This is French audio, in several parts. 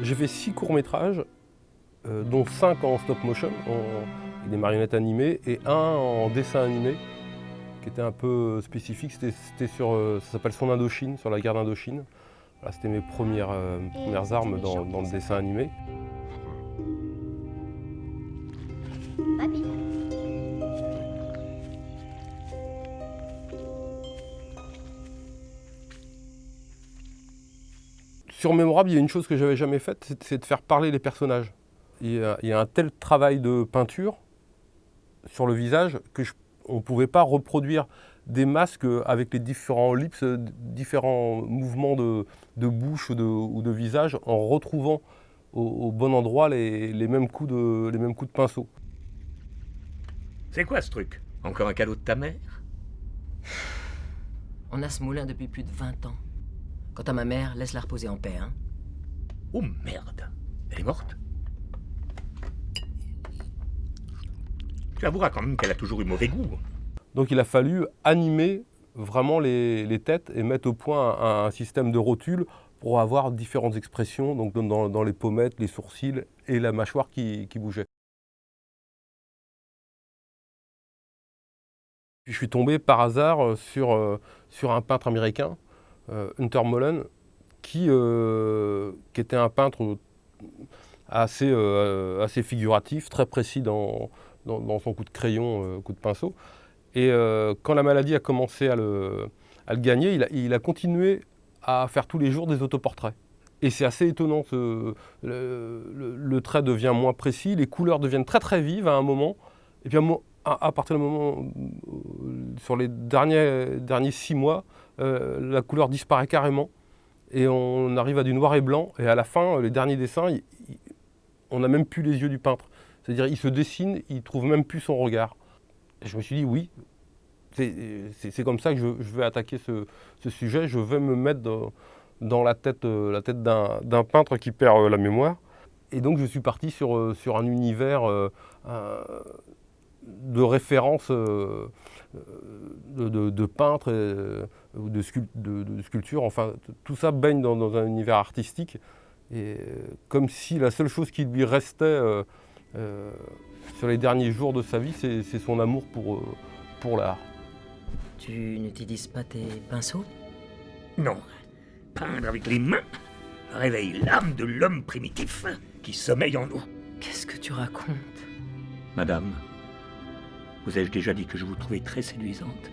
J'ai fait 6 courts-métrages, dont 5 en stop motion, avec des marionnettes animées, et un en dessin animé, qui était un peu spécifique. C'était sur, ça s'appelle Son Indochine, sur la guerre d'Indochine. Voilà, c'était mes premières armes dans le dessin animé. Papy. Sur Mémorable, il y a une chose que j'avais jamais faite, c'est de faire parler les personnages. Il y a un tel travail de peinture sur le visage on ne pouvait pas reproduire des masques avec les différents lips, différents mouvements de bouche ou de visage, en retrouvant au bon endroit les mêmes coups de pinceau. C'est quoi ce truc? Encore un cadeau de ta mère? On a ce moulin depuis plus de 20 ans. Quant à ma mère, laisse-la reposer en paix, hein. Oh merde, elle est morte? Tu avoueras quand même qu'elle a toujours eu mauvais goût. Donc il a fallu animer vraiment les têtes et mettre au point un système de rotules pour avoir différentes expressions, donc dans les pommettes, les sourcils et la mâchoire qui bougeait. Puis je suis tombé par hasard sur un peintre américain, Hunter Mullen, qui était un peintre assez figuratif, très précis dans son coup de crayon, coup de pinceau. Et quand la maladie a commencé à le gagner, il a continué à faire tous les jours des autoportraits. Et c'est assez étonnant, le trait devient moins précis, les couleurs deviennent très très vives à un moment, et puis à partir du moment, sur les derniers 6 mois, la couleur disparaît carrément, et on arrive à du noir et blanc, et à la fin, les derniers dessins, on n'a même plus les yeux du peintre. C'est-à-dire il se dessine, il ne trouve même plus son regard. Et je me suis dit oui, c'est comme ça que je vais attaquer ce sujet, je vais me mettre dans la tête d'un peintre qui perd la mémoire. Et donc je suis parti sur un univers de référence de peintres ou de sculptures. Enfin, tout ça baigne dans un univers artistique. Et comme si la seule chose qui lui restait sur les derniers jours de sa vie, c'est son amour pour l'art. Tu n'utilises pas tes pinceaux? Non, peindre avec les mains réveille l'âme de l'homme primitif qui sommeille en nous. Qu'est-ce que tu racontes? Madame, vous ai-je déjà dit que je vous trouvais très séduisante?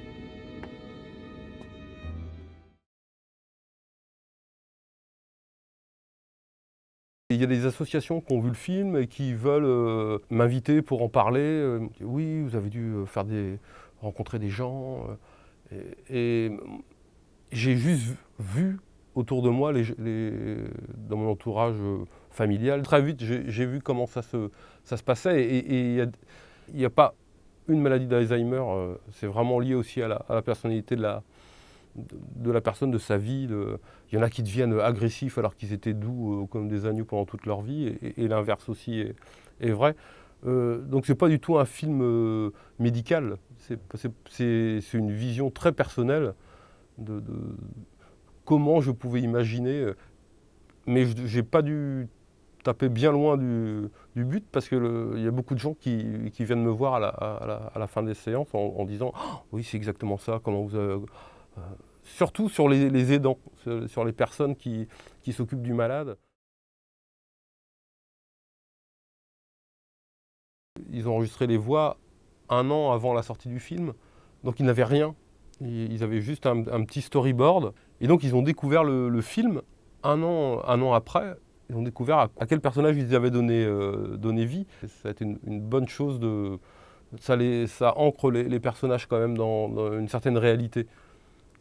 Il y a des associations qui ont vu le film et qui veulent m'inviter pour en parler. Oui, vous avez dû rencontrer des gens. Et j'ai juste vu autour de moi, dans mon entourage familial, très vite j'ai vu comment ça se passait. Et il n'y a pas une maladie d'Alzheimer, c'est vraiment lié aussi à la personnalité de la personne, de sa vie. Il y en a qui deviennent agressifs alors qu'ils étaient doux comme des agneaux pendant toute leur vie, et l'inverse aussi est vrai. Donc c'est pas du tout un film médical, c'est une vision très personnelle de comment je pouvais imaginer, mais j'ai pas dû taper bien loin du but, parce qu'il y a beaucoup de gens qui viennent me voir à la fin des séances en disant oh, « oui, c'est exactement ça, comment vous avez… » Surtout sur les aidants, sur les personnes qui s'occupent du malade. Ils ont enregistré les voix 1 an avant la sortie du film, donc ils n'avaient rien. Ils avaient juste un petit storyboard. Et donc ils ont découvert le film 1 an après. Ils ont découvert à quel personnage ils avaient donné vie. Ça a été une bonne chose. Ça ancre les personnages quand même dans une certaine réalité.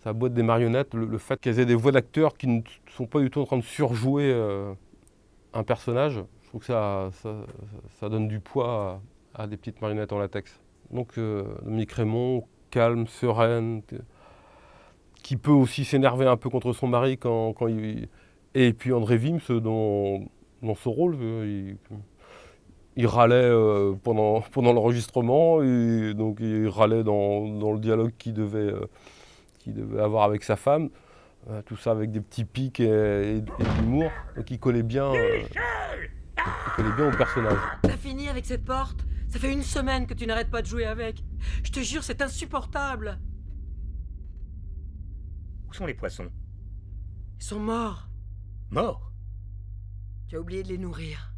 Ça boîte des marionnettes, le fait qu'elles aient des voix d'acteurs qui ne sont pas du tout en train de surjouer un personnage, je trouve que ça donne du poids à des petites marionnettes en latex. Donc Dominique Raymond, calme, sereine, qui peut aussi s'énerver un peu contre son mari quand il… Et puis André Wims dans ce rôle, il râlait pendant l'enregistrement, et donc il râlait dans le dialogue qu'il devait avoir avec sa femme. tout ça avec des petits pics et de l'humour. Donc il collait bien au personnage. T'as fini avec cette porte? Ça fait 1 semaine que tu n'arrêtes pas de jouer avec. Je te jure, c'est insupportable. Où sont les poissons? Ils sont morts. Morts? Tu as oublié de les nourrir.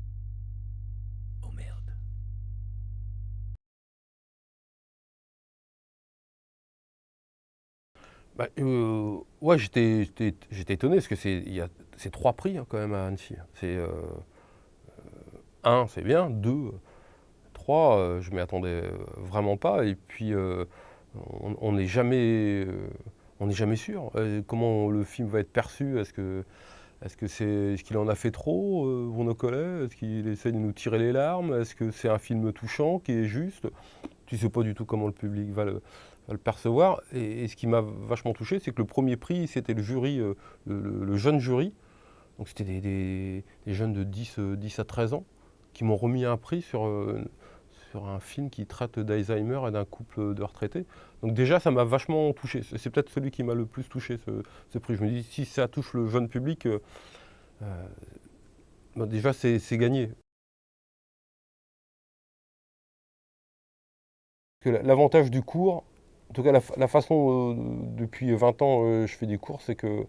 Oh merde. Bah, ouais, j'étais étonné parce que c'est 3 prix hein, quand même à Annecy. C'est 1, c'est bien, 2, 3, je m'y attendais vraiment pas. Et puis on n'est jamais, sûr. Comment le film va être perçu? Est-ce qu'il en a fait trop, Bruno Collet? Est-ce qu'il essaie de nous tirer les larmes? Est-ce que c'est un film touchant qui est juste? Tu sais pas du tout comment le public va le percevoir. Et ce qui m'a vachement touché, c'est que le premier prix, c'était le jury, le jeune jury. Donc c'était des jeunes de 10 à 13 ans qui m'ont remis un prix sur un film qui traite d'Alzheimer et d'un couple de retraités. Donc déjà, ça m'a vachement touché. C'est peut-être celui qui m'a le plus touché, ce prix. Je me dis, si ça touche le jeune public, bah déjà, c'est gagné. L'avantage du cours, en tout cas la façon, depuis 20 ans, je fais des cours, c'est que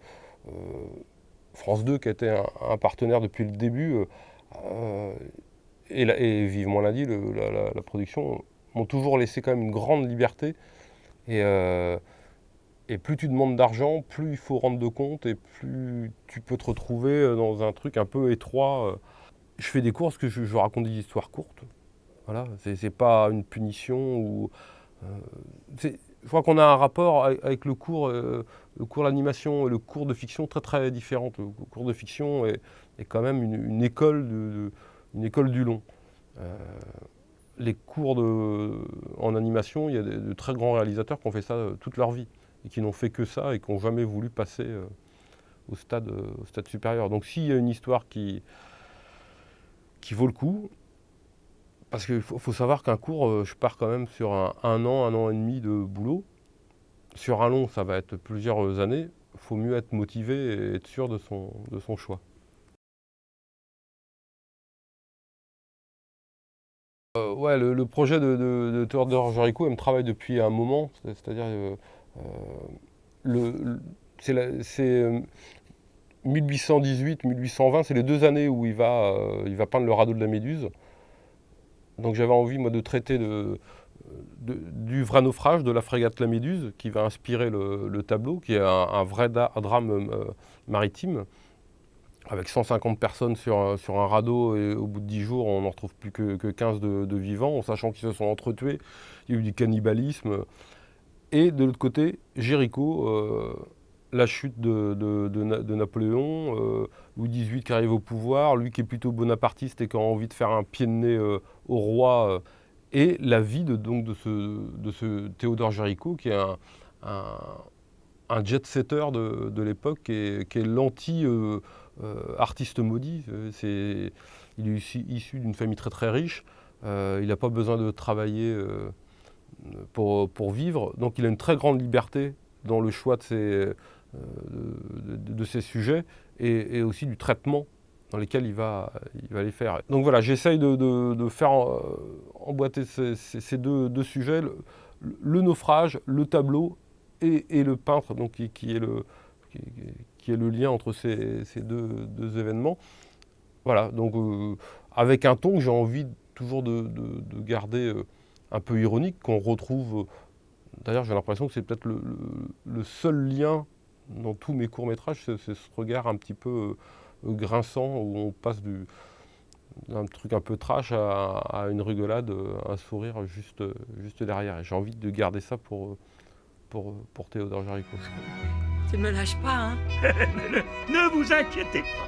France 2, qui a été un partenaire depuis le début, et Vivement Lundi, la production, m'ont toujours laissé quand même une grande liberté. Et plus tu demandes d'argent, plus il faut rendre de compte et plus tu peux te retrouver dans un truc un peu étroit. Je fais des cours parce que je raconte des histoires courtes. Voilà, c'est pas une punition ou. Je crois qu'on a un rapport avec le cours d'animation et le cours de fiction très très différent. Le cours de fiction est quand même une école une école du long. Les cours en animation, il y a de très grands réalisateurs qui ont fait ça toute leur vie et qui n'ont fait que ça et qui n'ont jamais voulu passer au stade supérieur. Donc s'il y a une histoire qui vaut le coup, parce qu'il faut savoir qu'un cours, je pars quand même sur un an et demi de boulot. Sur un long, ça va être plusieurs années. Il faut mieux être motivé et être sûr de son choix. Ouais, le projet de Théodore Géricault, il me travaille depuis un moment. C'est-à-dire, c'est 1818-1820, c'est les 2 années où il va peindre le radeau de la Méduse. Donc j'avais envie, moi, de traiter du vrai naufrage de la frégate La Méduse, qui va inspirer le tableau, qui est un vrai drame maritime, avec 150 personnes sur un radeau, et au bout de 10 jours, on n'en retrouve plus que 15 de vivants, en sachant qu'ils se sont entretués. Il y a eu du cannibalisme. Et de l'autre côté, Géricault, la chute de Napoléon, Louis XVIII qui arrive au pouvoir, lui qui est plutôt bonapartiste et qui a envie de faire un pied de nez au roi, et la vie de ce Théodore Géricault, qui est un jet-setter de l'époque, qui est l'anti-artiste maudit. Il est issu d'une famille très très riche, il n'a pas besoin de travailler pour vivre, donc il a une très grande liberté dans le choix de ses sujets et aussi du traitement dans lesquels il va les faire. Donc voilà, j'essaye de faire emboîter ces deux sujets, le naufrage, le tableau et le peintre, donc qui est le lien entre ces deux événements. Voilà, donc avec un ton que j'ai envie toujours de garder un peu ironique, qu'on retrouve. D'ailleurs, j'ai l'impression que c'est peut-être le seul lien dans tous mes courts-métrages, c'est ce regard un petit peu grinçant, où on passe d'un truc un peu trash à une rigolade, un sourire juste derrière. Et j'ai envie de garder ça pour Théodore Géricault. Tu ne me lâches pas, hein? Ne vous inquiétez pas.